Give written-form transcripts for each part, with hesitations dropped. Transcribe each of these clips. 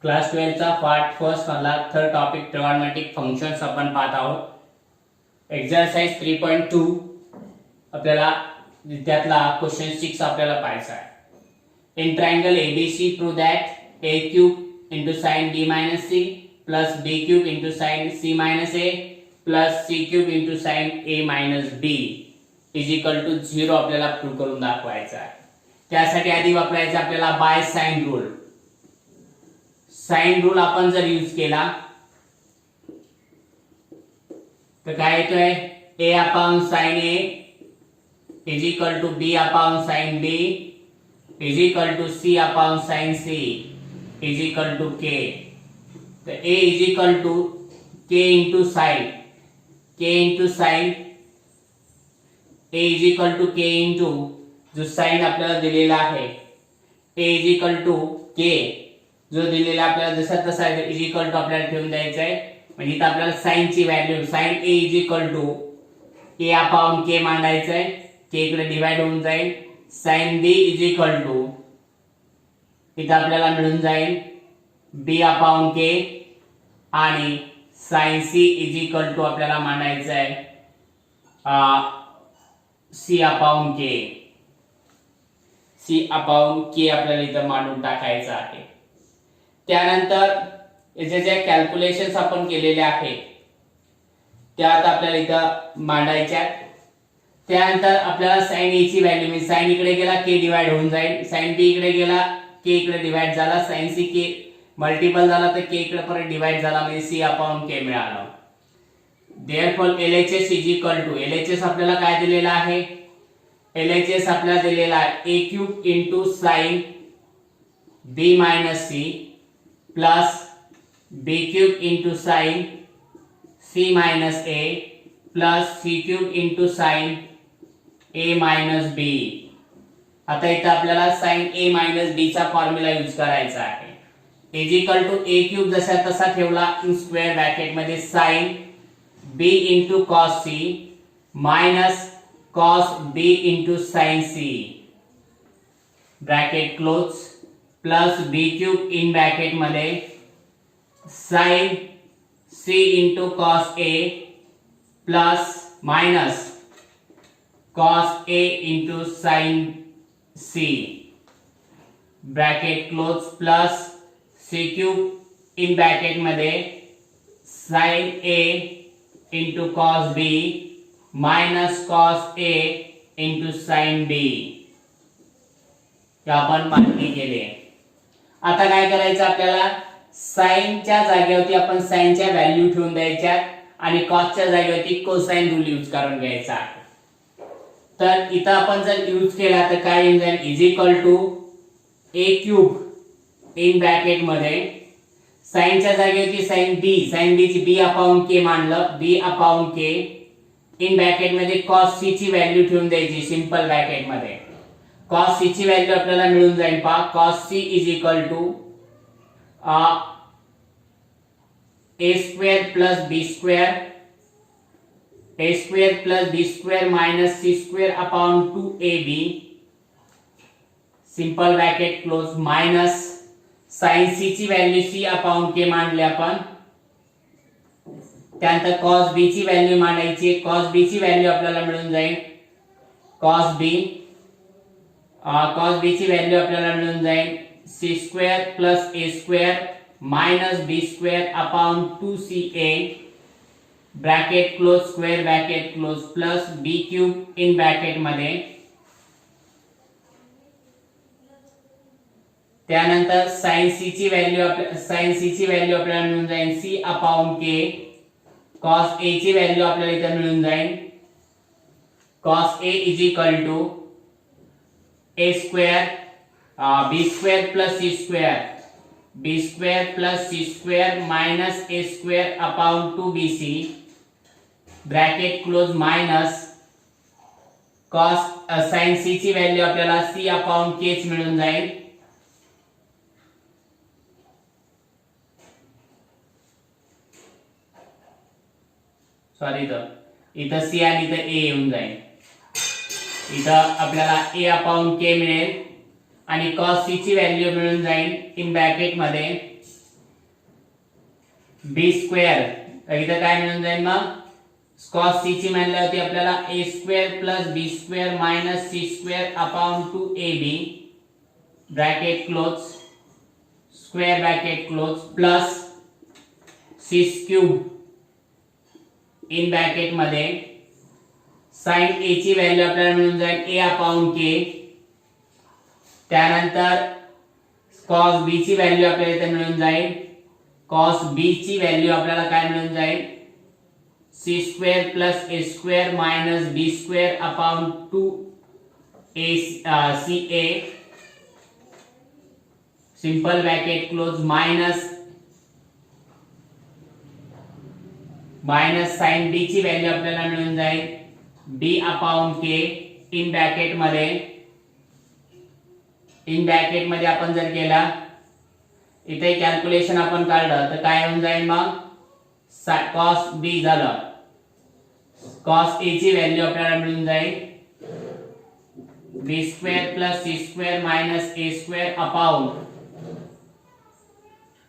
Class 12 चा part first मधला third topic trigonometric functions आपण पाहत आहोत. एक्सरसाइज 3.2 आपल्याला त्यातला क्वेश्चन 6 आपल्याला पाहायचा आहे. In triangle ABC prove that a cube into sin b minus c plus b cube into sin c minus a plus c cube into sin a minus b is equal to 0 आपल्याला prove करून दाखवायचा आहे. त्यासाठी आधी वापरायचा आपल्याला by sine rule. Sine rule आपण जर यूज केला तर काय येतोय a upon sin a is equal to b upon sin b is equal to c upon sin c is equal to k. तो a is equal to k into sin a is equal to k into जो sign आपल्याला दिलेला आहे a is equal to k जो दिलेला आपल्याला जसा तसा इज इक्वल टू आपल्याला ठेवून द्यायचा आहे. म्हणजे इथं आपल्याला साइन ची value sin a is equal to a upon k मांडायचं आहे. k इकडे डिवाइड होऊन जाईल. sin b is equal to इथं आपल्याला मिळून जाईल b अपॉन k आणि sin c is equal to आपल्याला मांडायचं आहे c upon k. c upon k आपल्याला इथं मांडून टाकायचं आहे. त्यानंतर याचे जे कॅल्क्युलेशन्स आपण केलेले आहे त्या आता आपल्याला इथं मांडायच्या. त्यानंतर आपल्याला sin a ची व्हॅल्यू म्हणजे sin इकडे गेला k डिवाइड होऊन जाईल. sin b इकडे गेला k इकडे डिवाइड झाला. sin c k मल्टिपल झाला तर k इकडे परत डिवाइड झाला म्हणजे c अपॉन k मिळाला. Therefore LHS is equal to LHS आपल्याला काय दिलेला आहे LHS आपल्याला दिलेला आहे a cube into sin b minus c plus b cube into sin c minus a plus c cube into sin a minus b. आता इथं आपल्याला sin a minus b चा फॉर्म्युला यूज करायचा आहे. Is equal to a cube जसा तसा ठेवला in square bracket मध्ये sin b into cos c minus cos b into sin c bracket close plus b cube in bracket मध्ये sin c into cos a plus minus cos a into sin c bracket close plus c cube in bracket मध्ये sin a into cos b minus cos a into sin b. हे आपण मांडणी केली. आता काय करायचं आपल्याला साइनच्या जागेवरती आपण साइनच्या व्हॅल्यू ठेवून द्यायच्या आणि कॉसच्या जागेवरती कोसाइन रूल यूज करून घ्यायचा. तर इथं आपण जर यूज केला तर काय येईल जाईल is equal to a cube in bracket मध्ये साइनच्या जागेवरती sin b ची b अपॉन k मांडलं b upon k in bracket मध्ये cos c ची व्हॅल्यू ठेवून द्यायची सिंपल ब्रॅकेट मध्ये. cos c ची व्हॅल्यू आपल्याला मिळून जाईल पहा cos c is equal to a square plus b square a square plus b square minus c square upon 2ab simple bracket close minus sin c ची value c upon k मांडली आपण. त्यानंतर cos b ची value मांडायची. cos b ची value आपल्याला मिळून जाईल cos b ची व्हॅल्यू आपल्याला मिळून जाईल c square plus a square minus b square upon 2ca bracket close square bracket close plus b cube in bracket मध्ये. त्यानंतर sin c ची व्हॅल्यू आपल्याला मिळून जाईल c upon k. cos a ची व्हॅल्यू आपल्याला इथे मिळून जाईल cos a is equal to a square b square plus c square b square plus c square minus a square upon 2bc bracket close minus cos sin c ची value आपल्याला c upon k च मिळून जाईल. Sorry इथं c आणि इथं a येऊन जाईल. इथं आपल्याला a अपॉन k मिळेल आणि cos c ची व्हॅल्यू मिळून जाईल इन ब्रॅकेट मध्ये बी स्क्वेअर, तर इथं काय मिळून जाईल मग cos c ची म्हणली होती आपल्याला a square plus b square minus c square upon 2ab bracket close square bracket close plus c cube in bracket मध्ये sin a ची व्हॅल्यू आपल्याला मिळून जाईल a अपॉन k, त्यानंतर cos b ची व्हॅल्यू आपल्याला इथे मिळून जाईल cos b ची व्हॅल्यू आपल्याला काय मिळून जाईल c square plus a square minus b square upon 2a ca simple bracket close minus sin b ची व्हॅल्यू आपल्याला मिळून जाईल b upon k in bracket मध्ये आपण जर केला इथे कॅल्क्युलेशन आपण काढलं तर काय होऊन जाईल मग cos b झालं, cos a ची व्हॅल्यू आपल्याला मिळून जाईल b square plus c square minus a square upon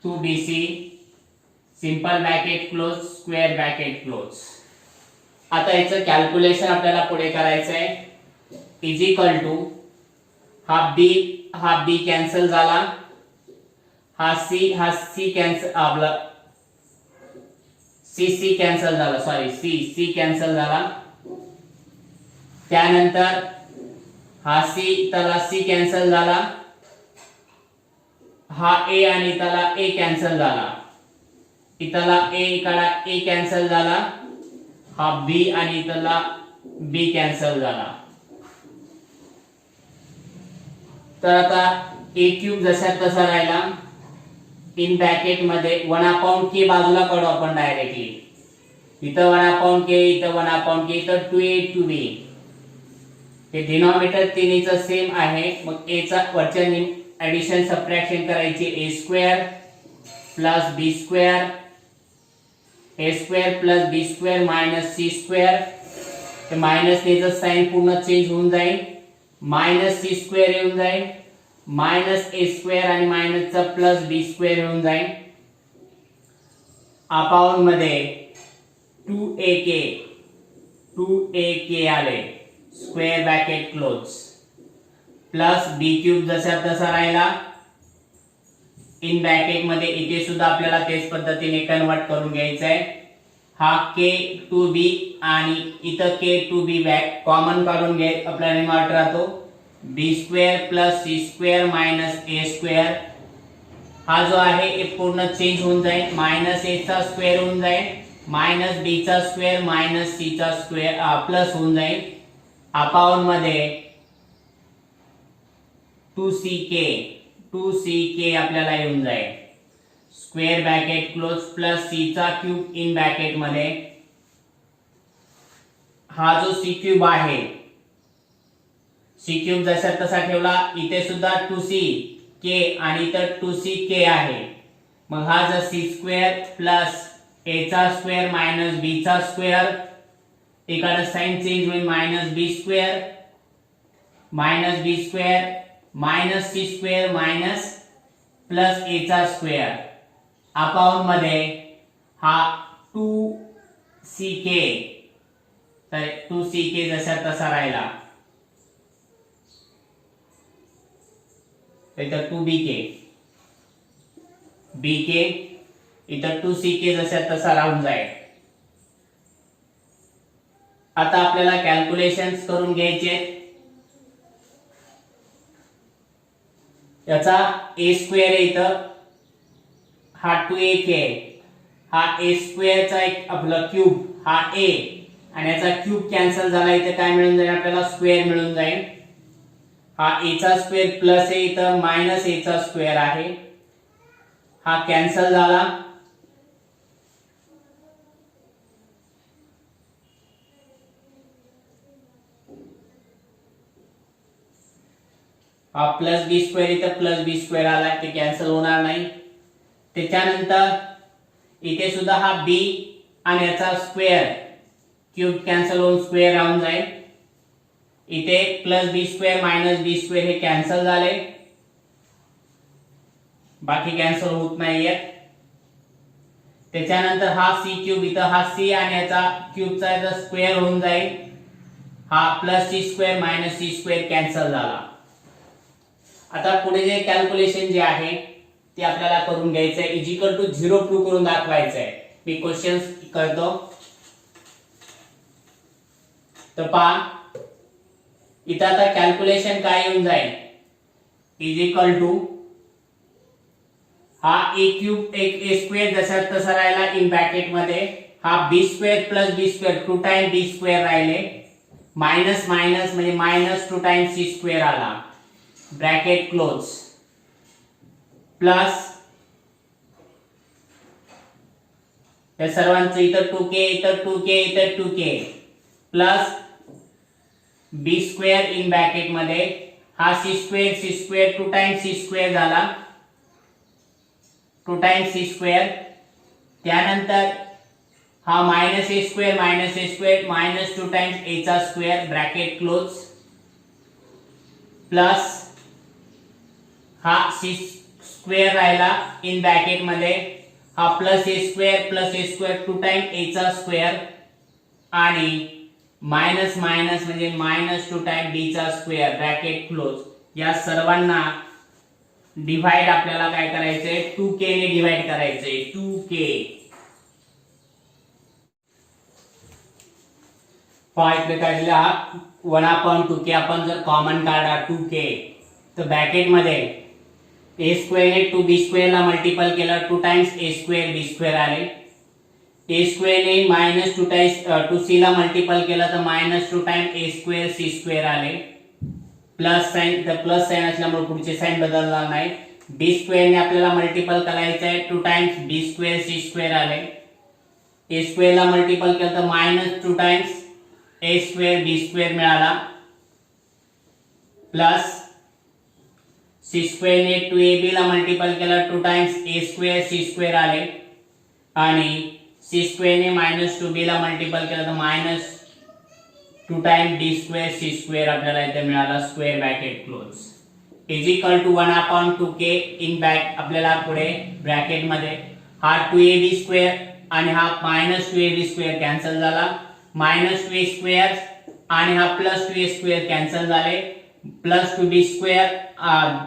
2bc simple bracket close square bracket close. आता याचं कॅल्क्युलेशन आपल्याला पुढे करायचं आहे इज इक्वल टू हा b कॅन्सल झाला, हा c कॅन्सल आपला c कॅन्सल झाला, सॉरी c कॅन्सल झाला, त्यानंतर हा c त्याला c कॅन्सल झाला, हा a आणि त्याला a कॅन्सल झाला, इथला a इकडा a कॅन्सल झाला, हा b आणि इथला b कॅन्सल झाला. तर आता a क्यूब जसा तसा राहिला, इन ब्रॅकेट मध्ये 1 अपॉन k बाजूला काढू आपण डायरेक्टली, इथं 1 अपॉन k, इथं 1 अपॉन k, इथं 2a 2b, हे डिनॉमिनेटर तिन्हीचं सेम आहे. मग a चा वरच्या ऍडिशन सबट्रॅक्शन करायची a square plus b square a square plus b square minus c square, ते मायनस ने जर साइन पूर्ण चेंज होऊन जाईल, मायनस c स्क्वेअर येऊन जाईल, मायनस a स्क्वेअर आणि मायनस चा प्लस b स्क्वेअर येऊन जाईल, अपॉन मध्ये 2ak आले square bracket close plus b cube जसा तसा राहिला, इन ब्रॅकेट मध्ये इथे सुद्धा आपल्याला तेच पद्धतीने कन्वर्ट करून घ्यायचं आहे. हा k टू b आणि इथं k to b back common काढून घ्या, आपला रिमार्क राहतो b square plus c square minus a square, हा जो आहे हे पूर्ण चेंज होऊन जाईल, मायनस a चा स्क्वेअर होऊन जाईल, मायनस b चा स्क्वेअर मायनस c चा स्क्वेअर प्लस होऊन जाईल, अपॉन मध्ये 2ck आपल्याला येऊन जाईल square bracket close plus c चा क्यूब इन ब्रॅकेट मध्ये, हा जो c क्यूब आहे c क्यूब जसा तसा ठेवला, इथे सुद्धा 2ck आणि इतर 2ck आहे, मग हा जो c स्क्वेअर प्लस a चा स्क्वेअर मायनस b चा स्क्वेअर, इकडे साइन चेंज होईल minus b square minus c square minus plus a चा स्क्वेअर, अपॉन मध्ये हा 2ck, तर 2ck जसा तसा राहिला, इथं 2bk इथं 2ck जसा तसा राहून जाईल. आता आपल्याला कॅल्क्युलेशन्स करून घ्यायचे, याचा a स्क्वेअर इथं हा 2ak, हा a स्क्वेअर चा एक आपला क्यूब हा a आणि याचा क्यूब कॅन्सल झाला, इथे काय मिळून जाईल आपल्याला स्क्वेअर मिळून जाईल, हा a चा स्क्वेअर प्लस a इथं मायनस a चा स्क्वेअर आहे, हा कॅन्सल झाला, हा प्लस b स्क्वेअर इथं प्लस b स्क्वेअर आला, ते कॅन्सल होणार नाही. त्याच्यानंतर इथे सुद्धा हा b आणि याचा स्क्वेअर क्यूब कॅन्सल होऊन स्क्वेअर राहून जाईल, इथे plus b square minus b square हे कॅन्सल झाले, बाकी कॅन्सल होत नाहीये. त्याच्यानंतर हा सी क्यूब, इथं हा सी आणि याचा क्यूबचा याचा स्क्वेअर होऊन जाईल, हा plus C square minus C square cancel झाला. आता पुढे जे कॅल्क्युलेशन जे आहे ते आपल्याला करून घ्यायचं आहे, इज इक्वल टू 0 प्रूव्ह करून दाखवायचं आहे. मी क्वेश्चन्स करतो. तर पहा इथं आता कॅल्क्युलेशन काय येऊन जाईल, इज इक्वल टू हा ए क्यूब एक ए स्क्वेअर जसा तसा राहिला इन ब्रॅकेट मध्ये, हा B square plus B square 2 time B square राहिले, मायनस मायनस म्हणजे मायनस 2 टाइम सी स्क्वेअर आला, ब्रॅकेट क्लोज, प्लस या सर्वांचं इथं 2k इथं 2k इथं 2k plus B square in bracket मध्ये हा C square 2 time C square झाला, 2 टाइम्स सी स्क्वेअर, त्यानंतर हा minus A square minus 2 times A चा स्क्वेअर ब्रॅकेट क्लोज, प्लस हा सी स्क्वेअर राहिला इन ब्रॅकेट मध्ये, हा प्लस ए स्क्वेअर 2 टाइम ए चा स्क्वेअर आणि मायनस मायनस म्हणजे मायनस 2 टाइम बी चा स्क्वेअर ब्रॅकेट क्लोज. या सर्वांना डिवाइड आपल्याला काय करायचंय, 2k ने डिवाइड करायचंय, 2k. पहा इकडे काय दिलं, हा 1/2k आपण जर कॉमन काढला 2k, तर ब्रॅकेट मध्ये ए स्क्वेअर ने 2b स्क्वेअर ला मल्टिपल केलं, 2 टाइम्स ए स्क्वेअर बी स्क्वेअर आले, ए स्क्वेअर ने मायनस 2 टाइम्स 2c ला मल्टिपल केलं तर मायनस 2 टाइम ए स्क्वेअर सी स्क्वेअर आले, प्लस साइन, तर प्लस साइन असल्यामुळे पुढचे साइन बदलणार नाही, बी स्क्वेअर ने आपल्याला मल्टिपल करायचं आहे, 2 टाइम्स बी स्क्वेअर सी स्क्वेअर आले, ए स्क्वेअर ला मल्टिपल केलं तर मायनस 2 टाइम्स ए स्क्वेअर बी स्क्वेअर मिळाला, प्लस सी स्क्वेअर ने 2ab ला मल्टिपल केलं 2 टाइम्स ए स्क्वेअर सी स्क्वेअर आले, आणि सी स्क्वेअर ने मायनस 2b ला मल्टिपल केलं तर minus 2 time D square C square आपल्याला इथे मिळाला, square bracket close, is equal to 1/2k in back आपल्याला पुढे ब्रॅकेट मध्ये हा 2ab स्क्वेअर आणि हा मायनस 2ab स्क्वेअर कॅन्सल झाला, मायनस 2a स्क्वेअर आणि हा प्लस 2a स्क्वेअर कॅन्सल झाले, plus 2b square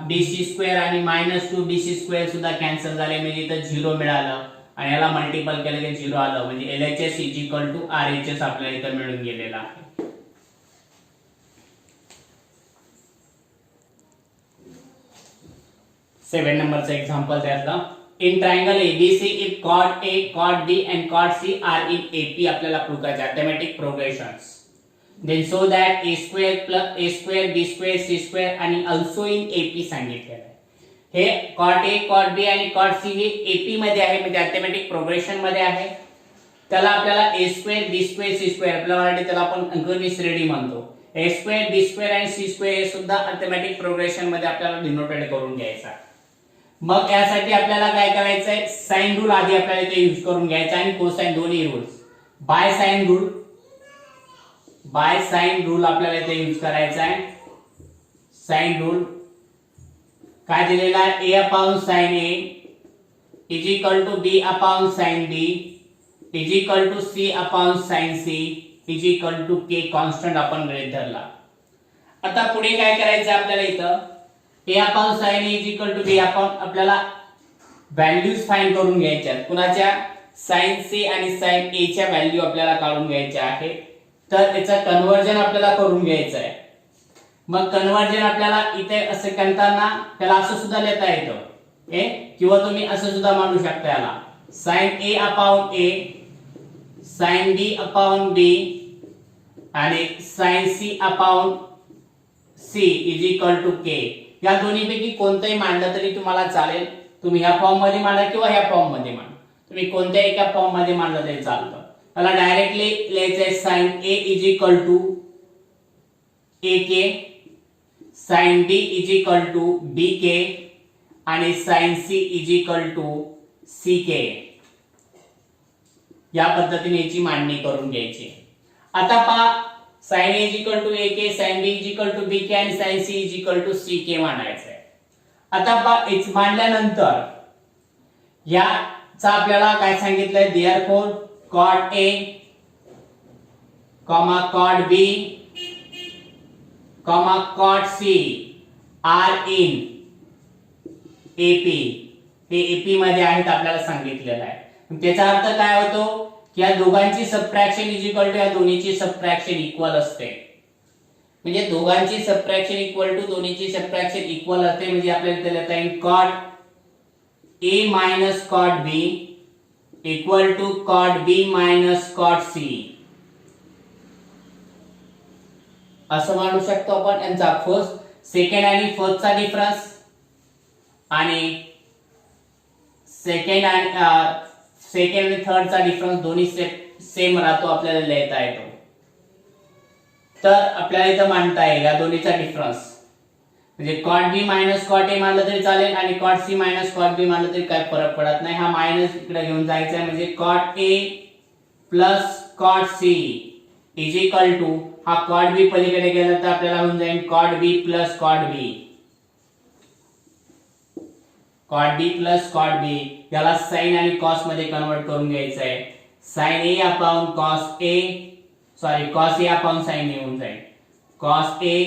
bc square आणि मायनस 2bc स्क्वेअर सुद्धा कॅन्सल झाले, म्हणजे इथं 0 मिळालं आणि याला मल्टिपल केलं की 0 आलं, म्हणजे LHS is equal to RHS आपल्याला इथं मिळून गेलेला आहे. सेवन नंबरचं एक्झाम्पल त्यातलं, in triangle ABC if cot A, cot B and cot C are in AP आपल्याला प्रूव्ह करायचे arithmetic progressions. Then so that A square plus A square B square C square आणि ऑल्सो इन AP सांगितलेलं आहे. हे cot A, cot B आणि cot C हे AP मध्ये आहे, म्हणजे अर्थमॅटिक प्रोग्रेशन मध्ये आहे. त्याला आपल्याला A square B square C square आपल्या मराठी त्याला आपण अंकगणित श्रेणी म्हणतो. A स्क्वेअर B स्क्वेअर आणि C स्क्वेअर हे सुद्धा अर्थमॅटिक प्रोग्रेशन मध्ये आपल्याला डिनोटेड करून घ्यायचं आहे. मग यासाठी आपल्याला काय करायचंय, साइन रूल आधी आपल्याला इथे यूज करून घ्यायचा आणि कोसाइन दोन्ही रूल्स. बाय साइन रूल आपल्याला इथे यूज करायचा आहे. साइन रूल काय दिलेला आहे, a upon sine a is equal to b upon sine b is equal to c upon sine c is equal to k constant आपण गृहीत धरला. आता पुढे काय करायचं आपल्याला इथं, a upon sine a is equal to b upon आपल्याला व्हॅल्यूज फाइंड करून घ्यायच्या आहेत. कुणाच्या, साइन c आणि साइन a च्या व्हॅल्यू आपल्याला काढून घ्यायच्या आहे. तर त्याचं कन्वर्जन आपल्याला करून घ्यायचं आहे. मग कन्वर्जन आपल्याला इथे असे करताना त्याला असं सुद्धा लिहिता येतं, किंवा तुम्ही असं सुद्धा मांडू शकता याला, sine a upon a sine b upon b आणि sine c upon c is equal to k. या दोन्हीपैकी कोणतंही मांडलं तरी तुम्हाला चालेल. तुम्ही ह्या फॉर्म मध्ये मांडा किंवा ह्या फॉर्म मध्ये मांडा, तुम्ही कोणत्याही एका फॉर्म मध्ये मांडलं तरी चालतं. त्याला डायरेक्टली लिहायचंय sine a is equal to ak, sine b is equal to bk आणि sine c is equal to ck. या पद्धतीने याची मांडणी करून घ्यायची. आता पहा, sine a is equal to ak, sine b is equal to bk आणि sine c is equal to ck मांडायचं आहे. आता पहा, मांडल्यानंतर या चा आपल्याला काय सांगितलंय, therefore cot A comma cot B comma cot C are in AP, हे एपी मध्ये आहेत आपल्याला सांगितलेलं आहे. त्याचा अर्थ काय होतो की या दोघांची सबट्रॅक्शन इज इक्वल टू या दोन्हीची सबट्रॅक्शन इक्वल असते. म्हणजे दोघांची सबट्रॅक्शन इक्वल टू दोन्हीची सबट्रॅक्शन इक्वल असते. म्हणजे आपल्याला इथे लिहिता येईल cot A minus cot B equal to cot B minus cot C, असं मानू शकतो आपण. यांचा फर्स्ट सेकंड आणि फर्स्टचा डिफरन्स आणि सेकंड आणि थर्डचा डिफरन्स दोन्ही सेम राहतो, आपल्याला लिहिता येतो. तर आपल्याला इथं मांडता येईल या दोन्हीचा डिफरन्स. म्हणजे cot B minus cot A मानलं तरी चालेल आणि cot C minus cot B मानलं तरी काय फरक पडत नाही. हा मायनस इकडे घेऊन जायचा आहे. म्हणजे cot A plus cot C is equal to, हा कॉट बी पलीकडे गेला तर आपल्याला होऊन जाईल cot B plus cot B, cot B plus cot B. याला साइन आणि कॉस मध्ये कन्वर्ट करून घ्यायचं आहे. Sine A upon cos A, sorry cos A upon sine A होऊन जाईल. Cos A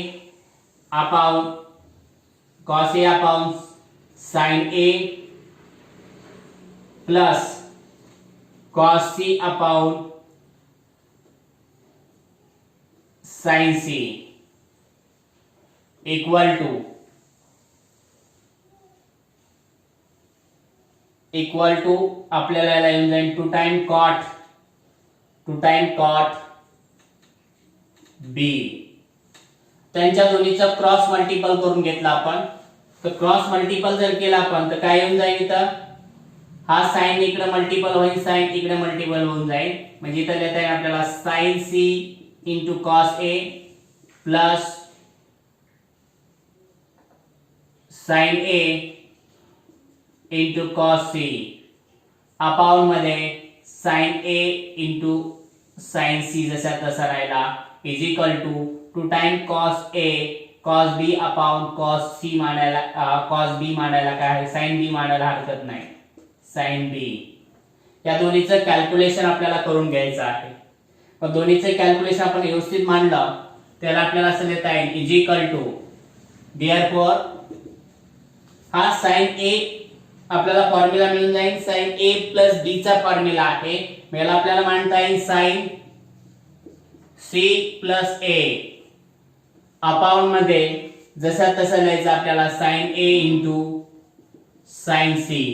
upon sine A plus cos C upon sine C equal to आपल्याला याला येऊन जाईल टू टाइम कॉट बी. त्यांच्या दोन्हीचं क्रॉस मल्टिपल करून घेतला आपण. तर क्रॉस मल्टिपल जर केला आपण तर काय येऊन जाईल, इथं हा साइन इकडे मल्टिपल होईल, साइन इकडे मल्टिपल होऊन जाईल. म्हणजे इथं लिहिता येईल आपल्याला sine C into cos A plus sine A into cos C upon मध्ये sine A into sine C जसा तसा राहिला is equal to time cos A cos B upon cos C मांडायला, कॉस बी मांडायला काय आहे, साइन बी मांडायला हरकत नाही, साइन बी. या दोन्हीचं कॅल्क्युलेशन आपल्याला करून घ्यायचं आहे. मग दोन्हीचं कॅल्क्युलेशन आपण व्यवस्थित मांडलं त्याला आपल्याला असं लिहिता येईल इज इक्वल टू, देअरफॉर हा साइन ए आपल्याला फॉर्म्युला मिळून जाईल, साइन ए प्लस बी चा फॉर्म्युला आहे. याला आपल्याला मांडता येईल sine C plus A upon मध्ये जसा तसा लिहायचं आपल्याला sine A into sine C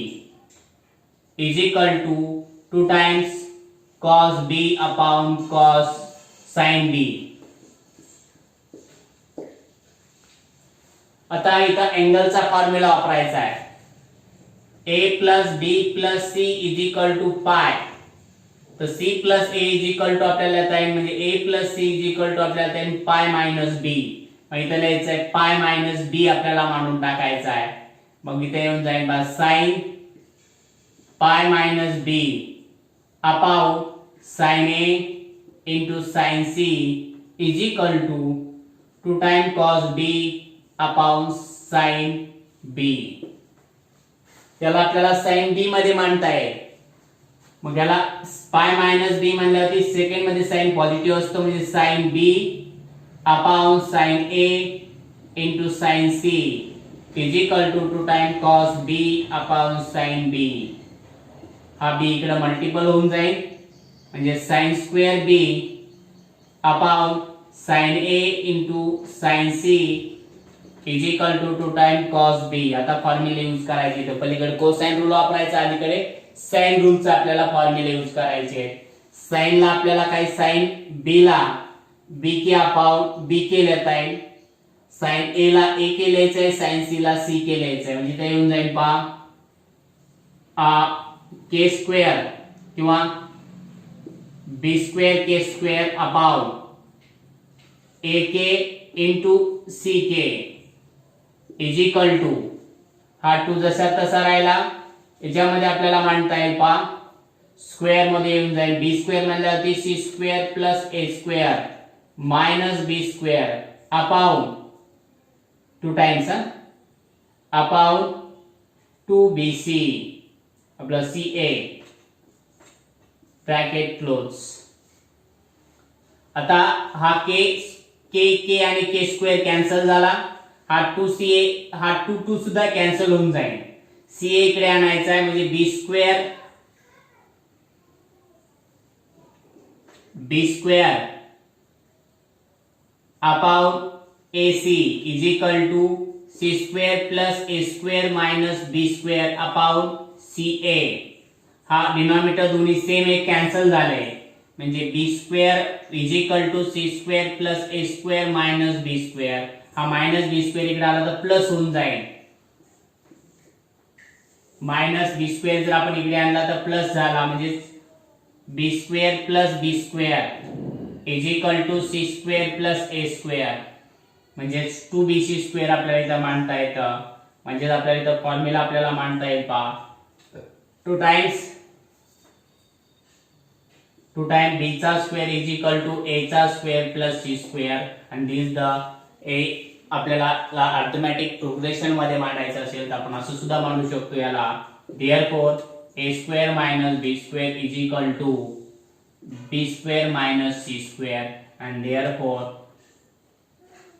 is equal to times cos b upon cos sin b. आता इथं अँगलचा फॉर्म्युला वापरायचा आहे. a plus b plus c is equal to pi. तर c plus a is equal to आपल्याला येता येईल म्हणजे a plus c is equal to आपल्याला येता येईल पाय मायनस b. मग इथं लिहायचं आहे पाय मायनस b आपल्याला मांडून टाकायचं आहे. मग इथे येऊन जाईल बा sine pi minus b upon sin A into sin C is equal to time cos B upon sin B. त्याला आपल्याला sin B मध्ये मांडता येईल. मग याला पाय मायनस बी म्हणल्यावरती सेकंड मध्ये साइन पॉझिटिव्ह असतो म्हणजे sin B upon sin A into sin C is equal to time cos B upon sin B. हा B इकडे मल्टिपल होऊन जाईल म्हणजे sine square B upon sine A into sine C is equal to time cos B. आता formula use करायचे, तर पलीकडे cosine rule वापरायचा, अलीकडे साइन रूलचा आपल्याला फॉर्म्युला यूज करायचे आहेत. साइन ला आपल्याला काय साइन बी ला बी के अपॉन बी के लिहिता येईल, साइन ए ला ए के लिहायचं आहे, साइन सी ला सी के लिहायचं आहे. म्हणजे ते येऊन जाईल पहा के स्क्वेअर किंवा B square K square upon A K into C K is equal to, हा टू जसा तसा राहिला याच्यामध्ये आपल्याला मांडता येईल पहा स्क्वेअर मध्ये येऊन जाईल बी स्क्वेअर म्हणल्यावरती C square plus A square minus B square upon two times upon 2bc plus C A bracket close. आता हा के आणि के स्क्वेअर कॅन्सल झाला. हा 2ca हा 2 सुद्धा कॅन्सल होऊन जाईल. ca इकडे आणायचा आहे म्हणजे B square upon ac is equal to c square plus a square minus b square upon ca. हा डिनॉमिनेटर दोन्ही सेम आहे, कॅन्सल झाले म्हणजे b square is equal to c square plus a square minus b square. हा minus b square इकडे आला तर plus होऊन जाईल. मायनस b स्क्वेअर जर आपण इकडे आणला तर प्लस झाला म्हणजे b square plus b square is equal to c square plus a square म्हणजे 2bc स्क्वेअर आपल्याला इथं मांडता येतं. म्हणजे आपल्याला इथं फॉर्म्युला आपल्याला मांडता येईल पहा 2 टाइम b चा square is equal to a चा स्क्वेअर प्लस c स्क्वेअर आणि दिस द a. आपल्याला अर्थमॅटिक प्रोग्रेशन मध्ये मांडायचं असेल तर आपण असं सुद्धा मांडू शकतो याला. Therefore a square minus b square is equal to b square minus c square and therefore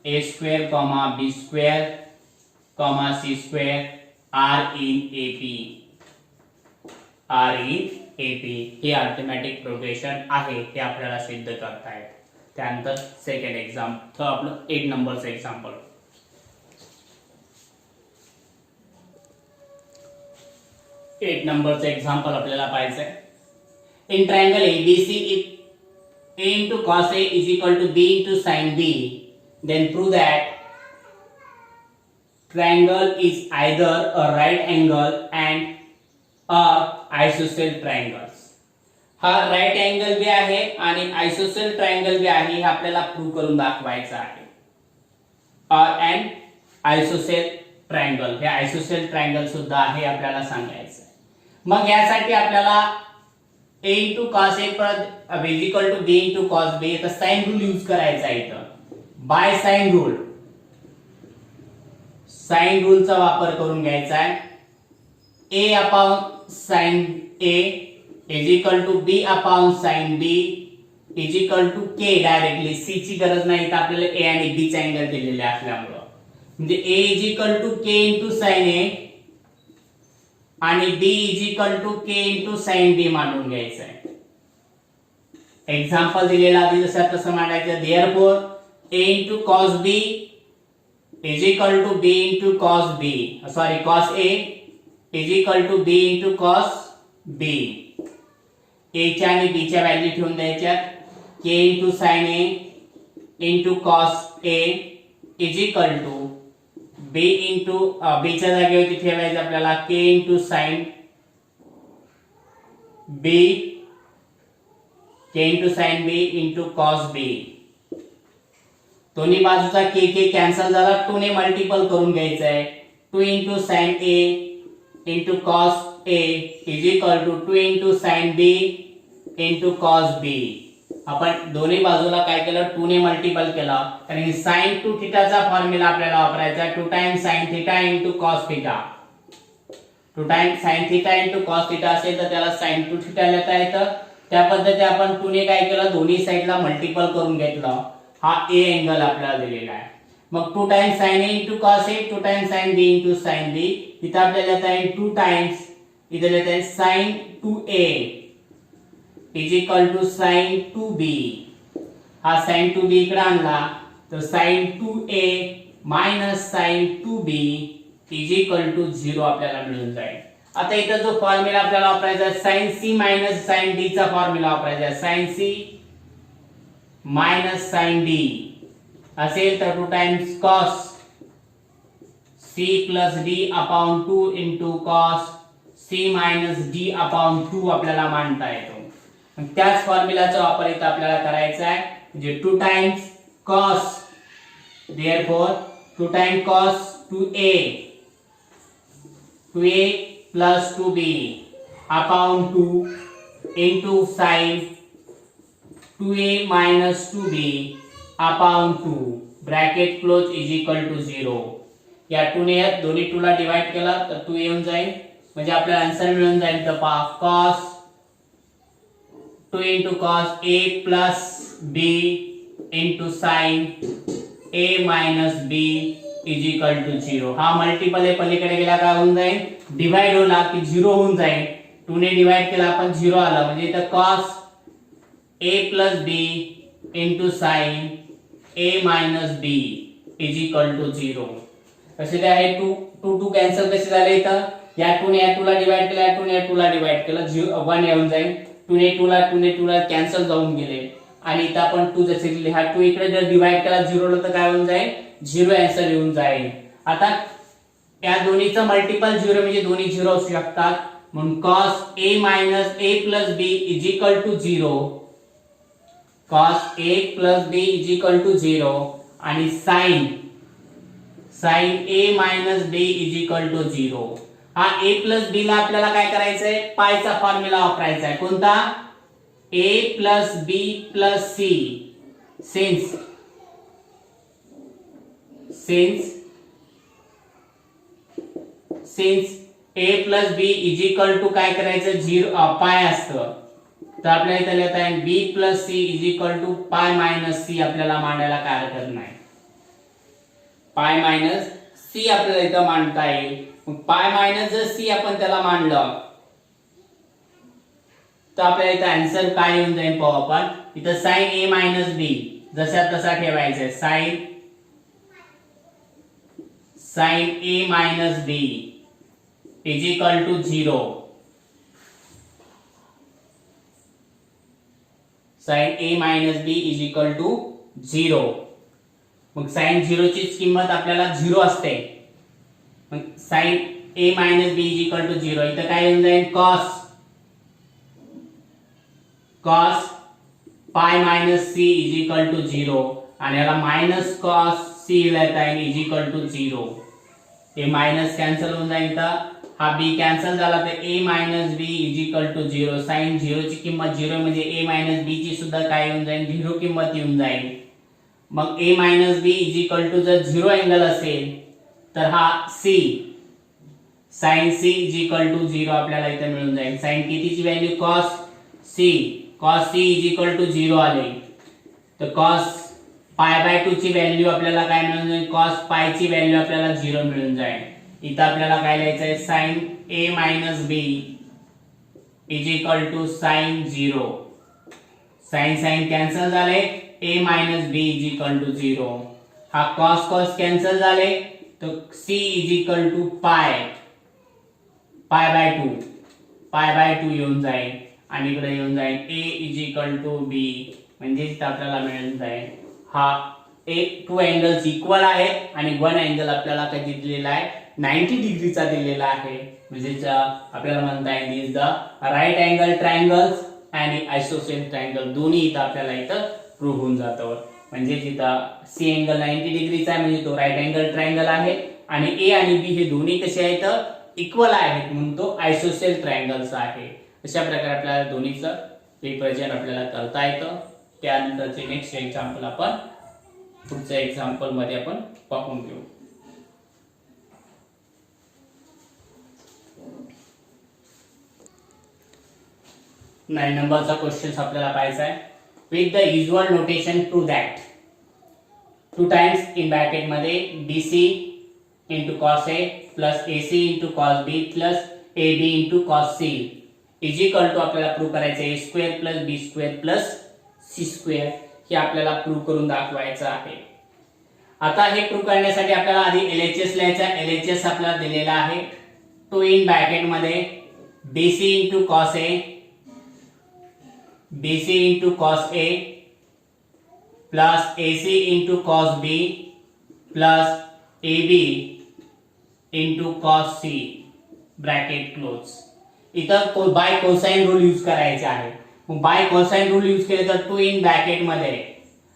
a square comma b square comma c square are in AP. हे अर्थमॅटिक प्रोग्रेशन आहे हे आपल्याला सिद्ध करता येते. त्यानंतर सेकंड एक्झाम्पल आपलं 8 नंबरचं एक्झाम्पल. आपल्याला पाहायचंय. In triangle ABC if a into cos A is equal to B into sin B, then prove that triangle is either a right angle and a isosceles triangles. हा right angle बी आहे आणि isosceles triangle बी आहे हे आपल्याला prove करून दाखवायचं आहे. And आयसोसेल triangle हे आयसोसेल ट्रायंगल सुद्धा आहे आपल्याला सांगायचं आहे. मग यासाठी आपल्याला a into cos A is equal to b into cos B तर साइन रूल यूज करायचा आहे इथं. बाय साइन रूलचा वापर करून घ्यायचा आहे. a upon sin A is equal to b upon sin B is equal to k. Directly c ची गरज नाही तर आपल्याला a आणि b चा अँगल दिलेले असल्यामुळे म्हणजे a is equal to k into sin A आणि b is equal to k into sin B मांडून घ्यायचं आहे. एक्झाम्पल दिलेला आधी जसं तसं मांडायचं. Therefore a into cos B is equal to b into cos B cos A is equal to b into cos B. a च्या आणि b च्या व्हॅल्यू ठेवून द्यायच्या. k into sin A into cos A is equal to b into b च्या जागेवरती ठेवायचं आपल्याला k into sin B into cos B. दोन्ही बाजूचा k कॅन्सल झाला 2 ने मल्टिपल करून घ्यायचा आहे. 2 into sin A into cos A is equal to 2 into sin B into cos B. आपण दोन्ही बाजूला काय केलं 2 ने मल्टिपल केलं कारण sin 2 थीटाचा फॉर्म्युला आपल्याला वापरायचा 2 times sin theta into cos theta. 2 times sin theta into cos theta असेल तर त्याला sin 2 थीटा लिहिता येतं. त्या पद्धती आपण 2 ने काय केलं दोन्ही साइडला मल्टिपल करून घेतलं. हा a अँगल आपल्याला दिलेला आहे. मग 2 times sin A into cos A 2 times sin B into sin B. इथं आपल्याला लिहिता येईल 2 times इथे लिहिता येईल sin 2A is equal to sin 2B. हा sin 2B इकडे आणला तर sin 2A minus sin 2B is equal to 0 आपल्याला मिळून जाईल. आता इथं जो फॉर्म्युला आपल्याला वापरायचा आहे sin C minus sin D चा फॉर्म्युला वापरायचा आहे. sin C minus sin D असेल तर 2 times cos C plus D upon 2 into cos C minus D upon 2 आपल्याला मांडता येतो. त्याच फॉर्म्युलाचा वापर इथे आपल्याला करायचा आहे म्हणजे 2 times cos therefore 2 times cos 2A plus 2B upon 2 into sin 2A minus 2B upon 2 bracket close is equal to 0. या 2 ने दोन्ही 2 ला डिवाइड केला तर 2 येऊन जाईल म्हणजे आपल्याला आन्सर मिळून जाईल तर पहा cos 2 into cos a plus b into sin a minus b is equal to 0. हा मल्टिपल आहे, पलीकडे गेला काय होऊन जाईल, डिवाइड होला की 0 होऊन जाईल. 2 ने डिवाइड केला आपण 0 आला, म्हणजे इथं cos a plus b into sin a minus b is equal to 0. कसे काय आहे, 2 कॅन्सल कसे झाले, इथं या 2 ने या 2 ला डिवाइड केला, या 2 ने या 2 ला डिवाइड केला, 1 येऊन जाईल. 2 ने 2 ला कॅन्सल जाऊन गेले, आणि इथं आपण 2 जसे लिहिले, हा 2 इकडे जर डिवाइड केला 0 ला तर काय होऊन जाईल, 0 आन्सर येऊन जाईल. आता या दोन्हीचं मल्टिपल 0 म्हणजे दोन्ही 0 असू शकतात, म्हणून cos a minus a plus b is equal to 0. cos a plus b is equal to 0 आणि sin a minus b is equal to 0. हा a plus b ला आपल्याला काय करायचंय, पायचा फॉर्म्युला वापरायचा आहे. कोणता, a plus b plus c since a plus b is equal to काय करायचं, 0 पाय असतं, तर आपल्याला इथे लिहिता येईल b plus c is equal to पाय minus c. आपल्याला मांडायला काय हरकत नाही, पाय मायनस c आपल्याला इथं मांडता येईल. मग पाय मायनस जर c आपण त्याला मांडलं तर आपल्याला इथं आन्सर काय येऊन जाईल पाहू आपण. इथं sin a minus b जसा तसा ठेवायचा आहे, sin a minus b is equal to 0. sin a minus b is equal to 0. मग sin 0 ची किंमत आपल्याला 0 असते, मग sin a minus b is equal to 0. इथं काय येऊन जाईल, cos pi minus c is equal to 0, आणि याला minus cos c लिहिता येईल is equal to 0. हे मायनस कॅन्सल होऊन जाईल, तर हा b कॅन्सल झाला, तर a minus b is equal to 0. sin 0 ची किंमत 0 म्हणजे a minus b ची सुद्धा काय येऊन जाईल, 0 किंमत येऊन जाईल. मग a minus b is equal to जर 0 अँगल असेल तर हा c sin c is equal to 0 आपल्याला इथे मिळून जाईल. sin कितीची value, cos c is equal to 0 आले, तर cos पाय बाय 2 ची व्हॅल्यू आपल्याला काय मिळून जाईल, cos पाय ची व्हॅल्यू आपल्याला 0 मिळून जाईल. इथं आपल्याला काय लिहायचं आहे, sin a minus b is equal to sin 0. sin cancel झाले, a minus b is equal to 0. हा cos कॅन्सल झाले, तर c is equal to pi by 2 येऊन जाईल, आणि इकडे येऊन जाईल a is equal to b, म्हणजे इथं आपल्याला मिळून जाईल हा एक 2 अँगल्स इक्वल आहेत आणि 1 अँगल आपल्याला काय दिलेला आहे, 90 डिग्रीचा दिलेला आहे. म्हणजे आपल्याला म्हणता येईल is the right angle triangles आणि आयसोसेल ट्रायंगल दोन्ही इथं आपल्याला इथं प्रूव्ह होऊन जातं. म्हणजे जिथं सी अँगल 90 डिग्रीचा आहे म्हणजे तो राईट अँगल ट्रायंगल आहे, आणि ए आणि बी हे दोन्ही कसे आहेत, इक्वल आहेत म्हणून तो आयसोसेल ट्रायंगल्स आहे. अशा प्रकारे आपल्याला दोन्हीचं रिप्रेझेंट आपल्याला करता येतं. त्यानंतरचे नेक्स्ट एक्झाम्पल आपण पुढच्या एक्झाम्पल मध्ये आपण पाहून घेऊ. नाइन नंबरचा क्वेश्चन आपल्याला पाहायचा आहे. With the usual notation to that 2 times in bracket मध्ये BC into cos A plus AC into cos B plus AB into cos C is equal to आपल्याला प्रूव्ह करायचे A square plus B square plus C square हे आपल्याला prove करून दाखवायचं आहे. आता हे प्रूव्ह करण्यासाठी आपल्याला आधी LHS लिहायचा. LHS आपल्याला दिलेला आहे 2 इन ब्रॅकेट मध्ये BC into cos A BC into cos A plus AC into cos B plus AB into cos C bracket close. इथं बाय कोसाइन रूल यूज करायचा आहे. मग बाय कोसाइन रूल यूज केले तर 2 इन ब्रॅकेट मध्ये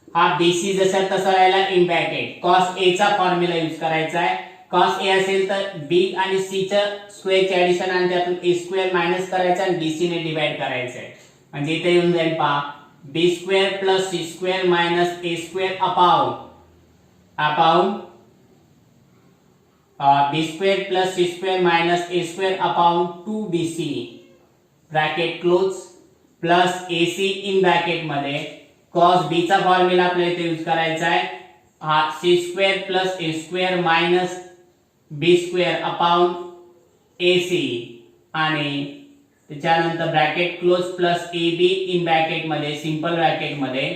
हा BC जसा तसा राहिला इन ब्रॅकेट cos A चा फॉर्म्युला यूज करायचा आहे. cos A असेल तर B आणि C च्या स्क्वेअरचे ऍडिशन आणि त्यातून A स्क्वेअर मायनस करायचा आणि BC ने डिवाइड करायचं आहे. म्हणजे इथे येऊन जाईल पहा B square plus C square minus A square upon B square plus C square minus A square upon 2BC bracket close. Plus AC in bracket मध्ये cos B चा फॉर्म्युला आपल्याला इथे यूज करायचा आहे, हा c² plus a² minus b² upon AC आणि त्याच्यानंतर bracket close plus AB in bracket मध्ये सिंपल ब्रॅकेट मध्ये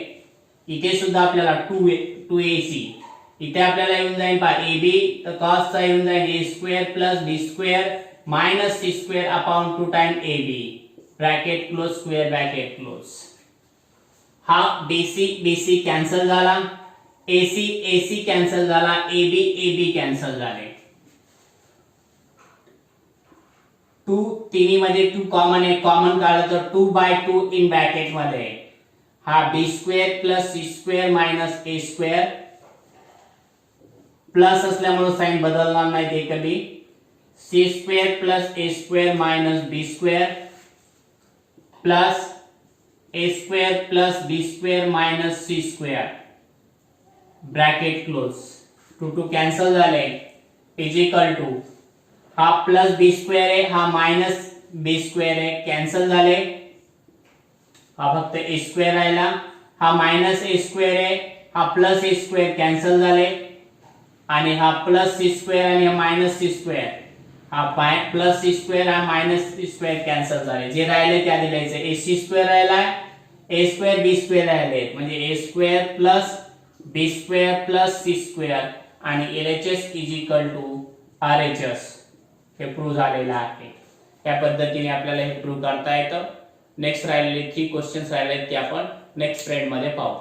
इथे सुद्धा आपल्याला 2AC इथे आपल्याला येऊन जाईल पहा AB तर cos चा येऊन जाईल a² plus b² minus c² upon 2 time AB bracket close square bracket close. हा BC कॅन्सल झाला, AC कॅन्सल झाला, AB कॅन्सल झाले. 2 तिन्ही मध्ये 2 कॉमन आहे, कॉमन काढलं तर 2/2 इन ब्रॅकेट मध्ये हा b² plus c² minus a² plus असल्यामुळे साइन बदलणार नाही ते कधी, c² plus a² minus b² plus a² plus b² minus c² bracket close. 2 cancel झाले इज इक्वल टू हा प्लस b² आहे, हा मायनस b² आहे, कॅन्सल झाले, हा फक्त a² राहिला, हा मायनस a² आहे, हा प्लस a² कॅन्सल झाले आणि हा प्लस c² आणि हा मायनस c², हा प्लस c² हा मायनस c² कॅन्सल झाले. जे राहिले त्या दिलायचे ac² राहिला, a² b² राहिले म्हणजे a² plus b² plus c² आणि LHS is equal to RHS हे प्रूव्ह झालेलं आहे. या पद्धतीने आपल्याला हे प्रूव्ह करता येतं. नेक्स्ट राहिलेले 3 क्वेश्चन्स राहिले ते आपण नेक्स्ट फ्रेंड मध्ये पाहू.